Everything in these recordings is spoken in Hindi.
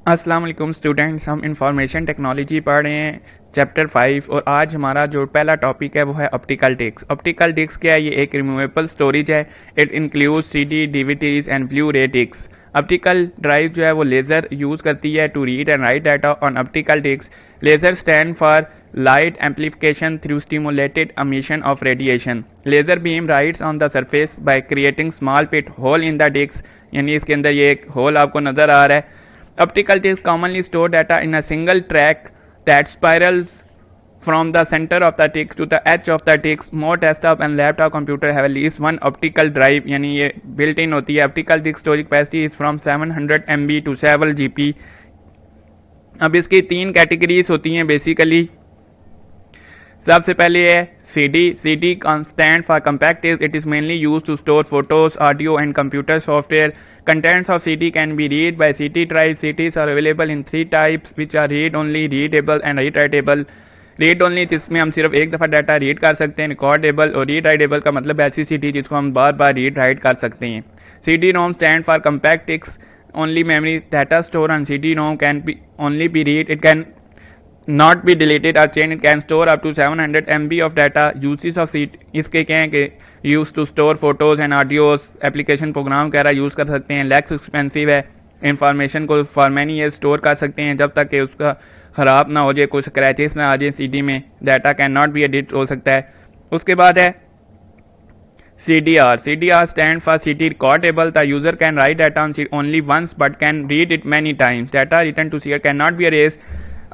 अस्सलाम वालेकुम स्टूडेंट्स, हम इंफॉर्मेशन टेक्नोलॉजी पढ़ रहे हैं चैप्टर 5 और आज हमारा जो पहला टॉपिक है वो है ऑप्टिकल डिस्क। ऑप्टिकल डिस्क क्या है? ये एक रिमूवेबल स्टोरेज है। It includes CD, DVDs and Blu ray disc. Optical drive जो है वो लेज़र यूज़ करती है to read and write data on optical disc. Laser stand for light amplification through stimulated emission of radiation. Laser beam rides on the surface by creating small pit hole in the disc, यानी इसके अंदर ये एक होल आपको नज़र आ रहा है। Optical discs commonly store data in a single track that spirals from the center of the disc to the edge of the disc. More desktop and laptop computer have at least one optical drive, यानी ये built in होती है। Optical disk storage capacity is from 700 MB to 7 GB। अब इसकी तीन कैटेगरीज होती हैं बेसिकली। सबसे पहले है CD. CD stand for compact disc. It is mainly use to store photos, audio and computer software. Contents of CD can be read by CD drive. CDs are available in three types which are read only, readable and rewritable. Read only जिसमें हम सिर्फ एक दफ़ा डाटा रीड कर सकते हैं। रिकॉर्डेबल और रीड राइटेबल का मतलब ऐसी CD जिसको हम बार बार रीड राइट कर सकते हैं। CD-ROM stand for compact disc. Only memory data store on CD-ROM can be only be read. It can not be deleted or changed. It can store up to 700 MB of data. Uses of CD इसके क्या हैं कि use to store photos and audios, application program वगैरह यूज़ कर सकते हैं। लैक्स एक्सपेंसिव है। इंफॉर्मेशन को फॉर मैनी ईयर स्टोर कर सकते हैं जब तक कि उसका ख़राब ना हो जाए, कुछ स्क्रैचेस ना आ जाए CD में। Data can not be edit हो सकता है। उसके बाद है CDR. CDR stand for CD recordable. The user can write data on CD only once but can read it many times. Data written to CD cannot be erased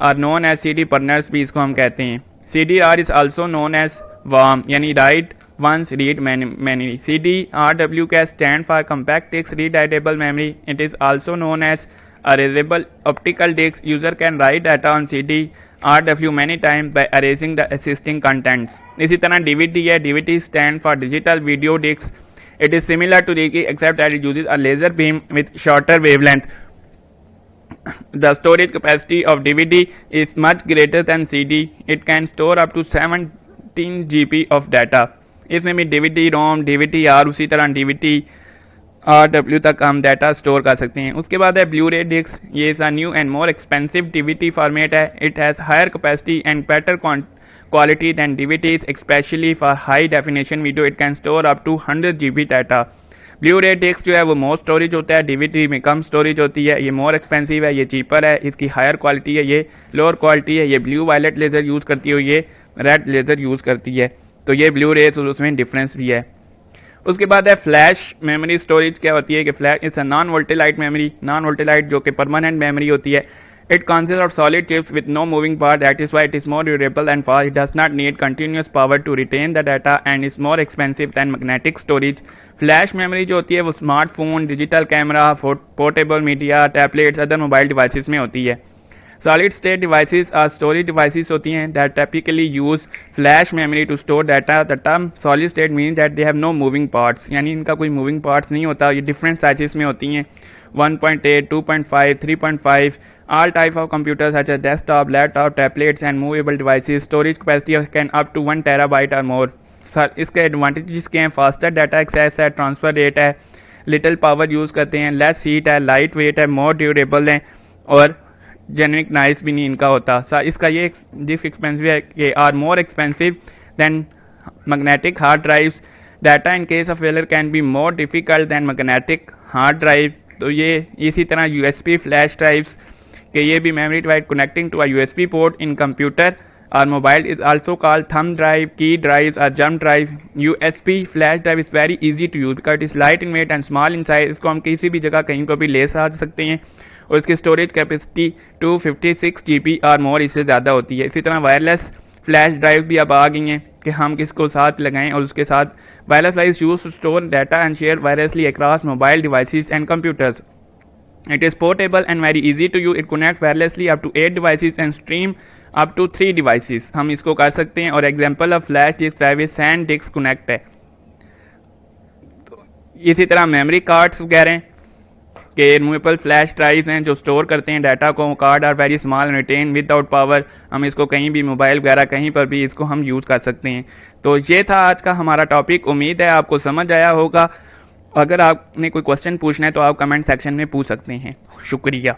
are known as CD burners भी इसको हम कहते हैं। CDR is also known as WORM, यानी write once read many. CDRW का stand for compact disk readable memory. It is also known as erasable optical disk. User can write data on CDRW many times by erasing the existing contents. इसी तरह DVD है. DVD stand for digital video disc. It is similar to Reiki except that it uses a laser beam with shorter wavelength. The storage capacity of DVD is much greater than CD. It can store up to 17 GB of data. इसमें भी DVD-ROM, DVD-R, उसी तरह DVD-RW तक हम डाटा स्टोर कर सकते हैं। उसके बाद है ब्लू रे डिस्क. ये is a new and more expensive DVD format है. It has higher capacity and better quality than DVDs, especially for high definition video. It can store up to 100 GB data. Blue ray disc जो है वो मोर स्टोरेज होता है, DVD में कम स्टोरेज होती है। ये मोर एक्सपेंसिव है, ये चीपर है, इसकी हायर क्वालिटी है, ये लोअर क्वालिटी है। ये ब्लू वायलेट लेज़र यूज़ करती है, ये रेड लेज़र यूज़ करती है। तो ये ब्लू रे तो उसमें डिफरेंस भी है। उसके बाद है फ्लैश मेमोरी स्टोरेज. क्या होती है कि flash it's a non volatile memory. Non volatile जो कि परमानेंट मेमोरी होती है. It consists of solid chips with no moving part. That is why it is more durable and fast. It does not need continuous power to retain the data and is more expensive than magnetic storage. Flash memory जो होती है वो smartphone, digital camera, portable media, tablets, other mobile devices में होती है। सॉलिड स्टेट डिवाइसेस और स्टोरेज डिवाइसेस होती हैं that typically use flash memory to store data. The term solid state means that they have no moving parts, यानी इनका कोई मूविंग पार्ट्स नहीं होता। ये डिफरेंट साइजेस में होती हैं, 1.8, 2.5, 3.5. All type of computers such as desktop, laptop, tablets and movable devices storage capacity can up to 1 terabyte or more. Sir इसके एडवांटेजेस क्या हैं? फास्टर डाटा एक्सेस है, ट्रांसफर रेट है, लिटिल पावर यूज़ करते हैं, लेस हीट है, लाइट वेट है, मोर ड्यूरेबल है और जेनरिक नाइस भी नहीं इनका होता। सर इसका ये डिस्क एक्सपेंसिव है कि are more expensive than magnetic hard drives. Data in case of failure can be more difficult than magnetic hard drive. तो ये इसी तरह USB फ्लैश ड्राइव्स कि ये भी memory device connecting to a USB port in computer और mobile is also called thumb drive, key drives और jump drive. USB flash drive is very easy to use because it is light in weight and small in size. इसको हम किसी भी जगह कहीं पर भी ले जा सकते हैं और इसकी स्टोरेज कैपेसिटी 256 GB और मोर इससे ज़्यादा होती है. इसी तरह वायरलेस फ्लैश ड्राइव भी अब आ गई हैं कि हम किसको साथ लगाएं और उसके साथ wireless device use to store data and share wirelessly across mobile devices and computers. It is portable and very easy to use. It connects wirelessly up to 8 devices and stream up to 3 devices. हम इसको कर सकते हैं और example of flash disk drive SanDisk connect है. तो इसी तरह मेमोरी कार्ड्स वगैरह के रिमूवेबल फ्लैश ड्राइव हैं जो स्टोर करते हैं डाटा को. Card are very small retain without power. हम इसको कहीं भी मोबाइल वगैरह कहीं पर भी इसको हम यूज़ कर सकते हैं. तो ये था आज का हमारा टॉपिक. उम्मीद है आपको समझ आया होगा. अगर आपने कोई क्वेश्चन पूछना है तो आप कमेंट सेक्शन में पूछ सकते हैं. शुक्रिया.